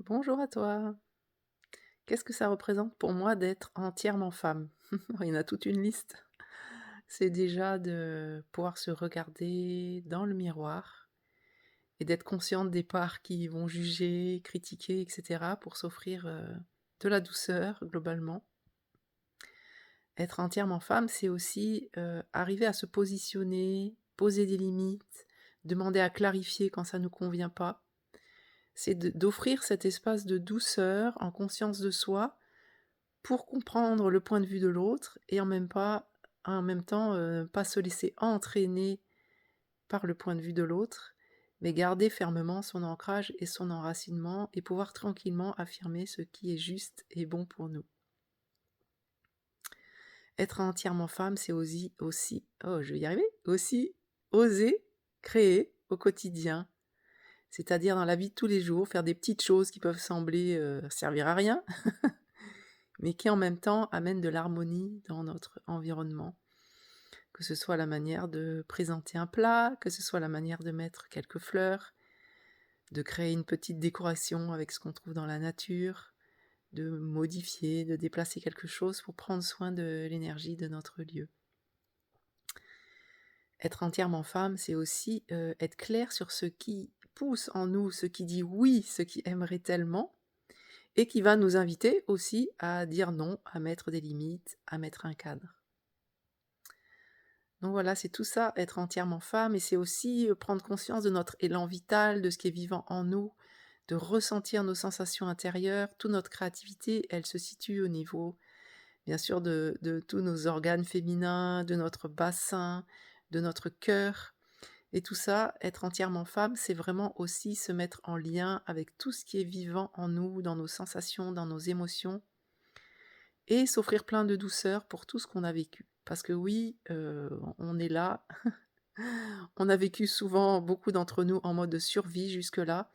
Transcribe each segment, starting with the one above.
Bonjour à toi. Qu'est-ce que ça représente pour moi d'être entièrement femme? Il y en a toute une liste. C'est déjà de pouvoir se regarder dans le miroir et d'être consciente des parts qui vont juger, critiquer, et cetera, pour s'offrir, de la douceur globalement. Être entièrement femme, c'est aussi, arriver à se positionner, poser des limites, demander à clarifier quand ça ne nous convient pas. C'est d'offrir cet espace de douceur en conscience de soi pour comprendre le point de vue de l'autre et en même temps, pas se laisser entraîner par le point de vue de l'autre, mais garder fermement son ancrage et son enracinement et pouvoir tranquillement affirmer ce qui est juste et bon pour nous. Être entièrement femme, c'est aussi oh, je vais y arriver, aussi oser créer au quotidien, c'est-à-dire dans la vie de tous les jours, faire des petites choses qui peuvent sembler, servir à rien, mais qui en même temps amènent de l'harmonie dans notre environnement. Que ce soit la manière de présenter un plat, que ce soit la manière de mettre quelques fleurs, de créer une petite décoration avec ce qu'on trouve dans la nature, de modifier, de déplacer quelque chose pour prendre soin de l'énergie de notre lieu. Être entièrement femme, c'est aussi, être clair sur ce qui pousse en nous, ce qui dit oui, ce qui aimerait tellement et qui va nous inviter aussi à dire non, à mettre des limites, à mettre un cadre. Donc voilà, c'est tout ça, être entièrement femme et c'est aussi, prendre conscience de notre élan vital, de ce qui est vivant en nous, de ressentir nos sensations intérieures. Toute notre créativité, elle se situe au niveau, bien sûr, de tous nos organes féminins, de notre bassin, de notre cœur et tout ça, être entièrement femme, c'est vraiment aussi se mettre en lien avec tout ce qui est vivant en nous, dans nos sensations, dans nos émotions et s'offrir plein de douceur pour tout ce qu'on a vécu. Parce que oui, on est là. On a vécu souvent, beaucoup d'entre nous, en mode survie jusque-là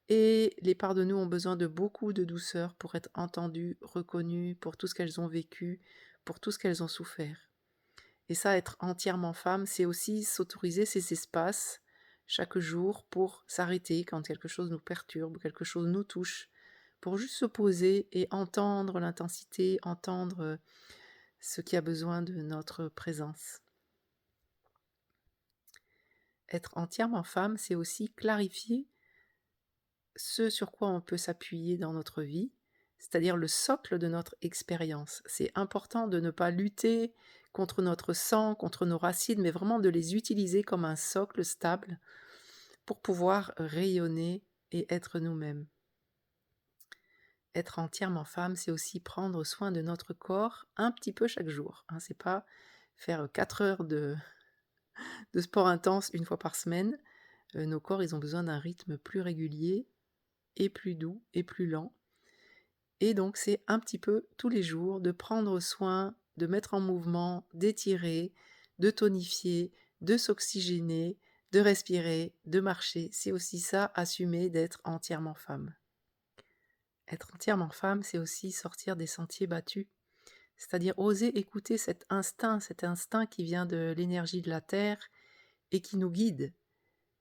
et les parts de nous ont besoin de beaucoup de douceur pour être entendues, reconnues pour tout ce qu'elles ont vécu, pour tout ce qu'elles ont souffert. Et ça, être entièrement femme, c'est aussi s'autoriser ces espaces chaque jour pour s'arrêter quand quelque chose nous perturbe, quelque chose nous touche, pour juste se poser et entendre l'intensité, entendre, ce qui a besoin de notre présence. Être entièrement femme, c'est aussi clarifier ce sur quoi on peut s'appuyer dans notre vie, c'est-à-dire le socle de notre expérience. C'est important de ne pas lutter contre notre sang, contre nos racines, mais vraiment de les utiliser comme un socle stable pour pouvoir rayonner et être nous-mêmes. Être entièrement femme, c'est aussi prendre soin de notre corps un petit peu chaque jour, hein. C'est pas faire 4 heures de sport intense une fois par semaine. Nos corps, ils ont besoin d'un rythme plus régulier et plus doux et plus lent. Et donc c'est un petit peu tous les jours de prendre soin, de mettre en mouvement, d'étirer, de tonifier, de s'oxygéner, de respirer, de marcher. C'est aussi ça, assumer d'être entièrement femme. Être entièrement femme, c'est aussi sortir des sentiers battus, c'est-à-dire oser écouter cet instinct qui vient de l'énergie de la terre et qui nous guide,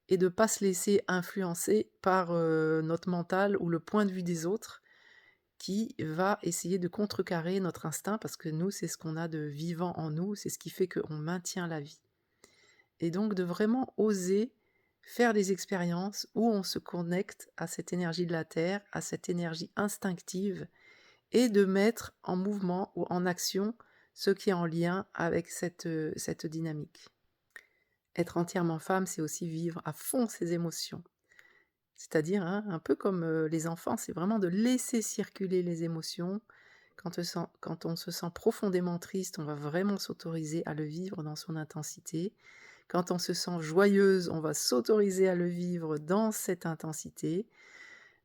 et de ne pas se laisser influencer par notre mental ou le point de vue des autres, qui va essayer de contrecarrer notre instinct parce que nous, c'est ce qu'on a de vivant en nous, c'est ce qui fait qu'on maintient la vie. Et donc de vraiment oser faire des expériences où on se connecte à cette énergie de la terre, à cette énergie instinctive et de mettre en mouvement ou en action ce qui est en lien avec cette dynamique. Être entièrement femme, c'est aussi vivre à fond ses émotions. C'est-à-dire, hein, un peu comme, les enfants, c'est vraiment de laisser circuler les émotions. Quand on se sent profondément triste, on va vraiment s'autoriser à le vivre dans son intensité. Quand on se sent joyeuse, on va s'autoriser à le vivre dans cette intensité.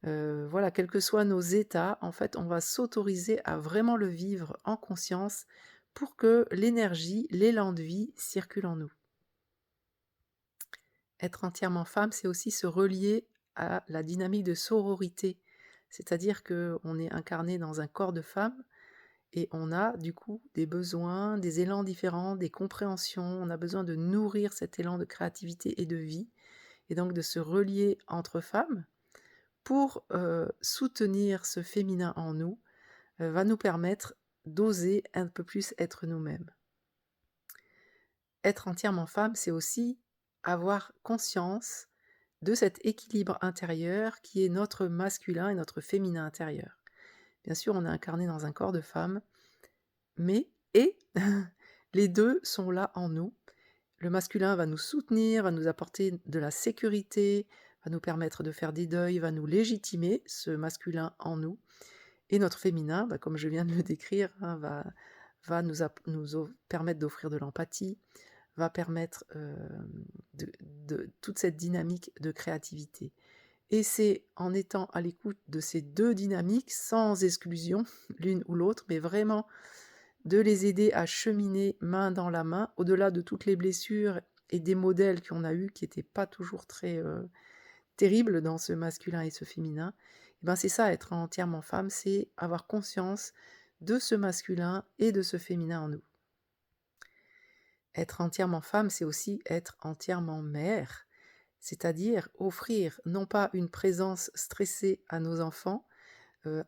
Voilà, quels que soient nos états, en fait, on va s'autoriser à vraiment le vivre en conscience pour que l'énergie, l'élan de vie circule en nous. Être entièrement femme, c'est aussi se relier à la dynamique de sororité. C'est-à-dire qu'on est incarné dans un corps de femme et on a du coup des besoins, des élans différents, des compréhensions. On a besoin de nourrir cet élan de créativité et de vie et donc de se relier entre femmes pour, soutenir ce féminin en nous, va nous permettre d'oser un peu plus être nous-mêmes. Être entièrement femme, c'est aussi avoir conscience de cet équilibre intérieur qui est notre masculin et notre féminin intérieur. Bien sûr, on est incarné dans un corps de femme, mais les 2 sont là en nous. Le masculin va nous soutenir, va nous apporter de la sécurité, va nous permettre de faire des deuils, va nous légitimer, ce masculin en nous. Et notre féminin, bah, comme je viens de le décrire, hein, va nous permettre d'offrir de l'empathie, va permettre de toute cette dynamique de créativité. Et c'est en étant à l'écoute de ces 2 dynamiques, sans exclusion l'une ou l'autre, mais vraiment de les aider à cheminer main dans la main, au-delà de toutes les blessures et des modèles qu'on a eus qui n'étaient pas toujours très, terribles dans ce masculin et ce féminin. Et ben, c'est ça être entièrement femme, c'est avoir conscience de ce masculin et de ce féminin en nous. Être entièrement femme, c'est aussi être entièrement mère, c'est-à-dire offrir non pas une présence stressée à nos enfants,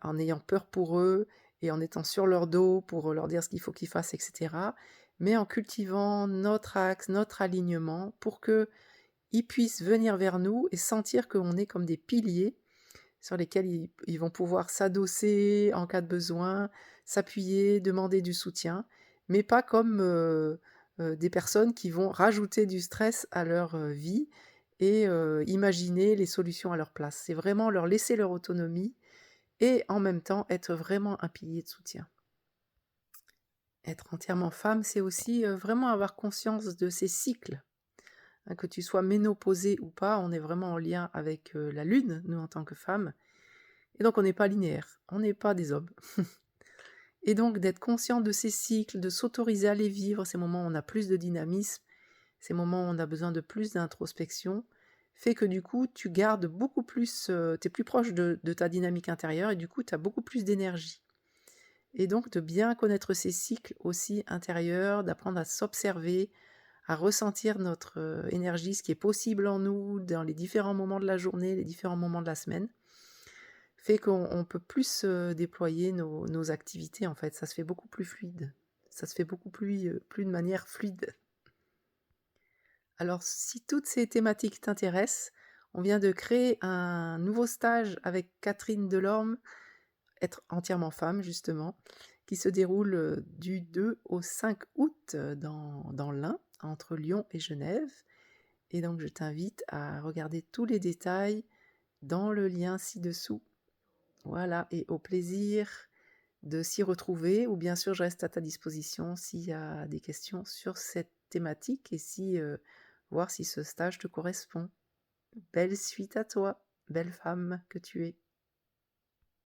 en ayant peur pour eux et en étant sur leur dos pour leur dire ce qu'il faut qu'ils fassent et cetera, mais en cultivant notre axe, notre alignement pour qu'ils puissent venir vers nous et sentir qu'on est comme des piliers sur lesquels ils vont pouvoir s'adosser en cas de besoin, s'appuyer, demander du soutien, mais pas comme, des personnes qui vont rajouter du stress à leur, vie et imaginer les solutions à leur place. C'est vraiment leur laisser leur autonomie et en même temps être vraiment un pilier de soutien. Être entièrement femme, c'est aussi, vraiment avoir conscience de ces cycles, hein, que tu sois ménopausée ou pas, on est vraiment en lien avec, la lune, nous en tant que femmes. Et donc on n'est pas linéaire, on n'est pas des hommes. Et donc d'être conscient de ces cycles, de s'autoriser à les vivre, ces moments où on a plus de dynamisme, ces moments où on a besoin de plus d'introspection, fait que du coup tu gardes beaucoup plus, tu es plus proche de ta dynamique intérieure et du coup tu as beaucoup plus d'énergie. Et donc de bien connaître ces cycles aussi intérieurs, d'apprendre à s'observer, à ressentir notre, énergie, ce qui est possible en nous dans les différents moments de la journée, les différents moments de la semaine, fait qu'on peut plus, déployer nos activités en fait. Ça se fait beaucoup plus fluide. Ça se fait beaucoup plus de manière fluide. Alors si toutes ces thématiques t'intéressent, on vient de créer un nouveau stage avec Catherine Delorme, Être entièrement femme justement, qui se déroule, du 2 au 5 août, dans l'Ain, entre Lyon et Genève. Et donc je t'invite à regarder tous les détails dans le lien ci-dessous. Voilà, et au plaisir de s'y retrouver, ou bien sûr je reste à ta disposition s'il y a des questions sur cette thématique et voir si ce stage te correspond. Belle suite à toi, belle femme que tu es.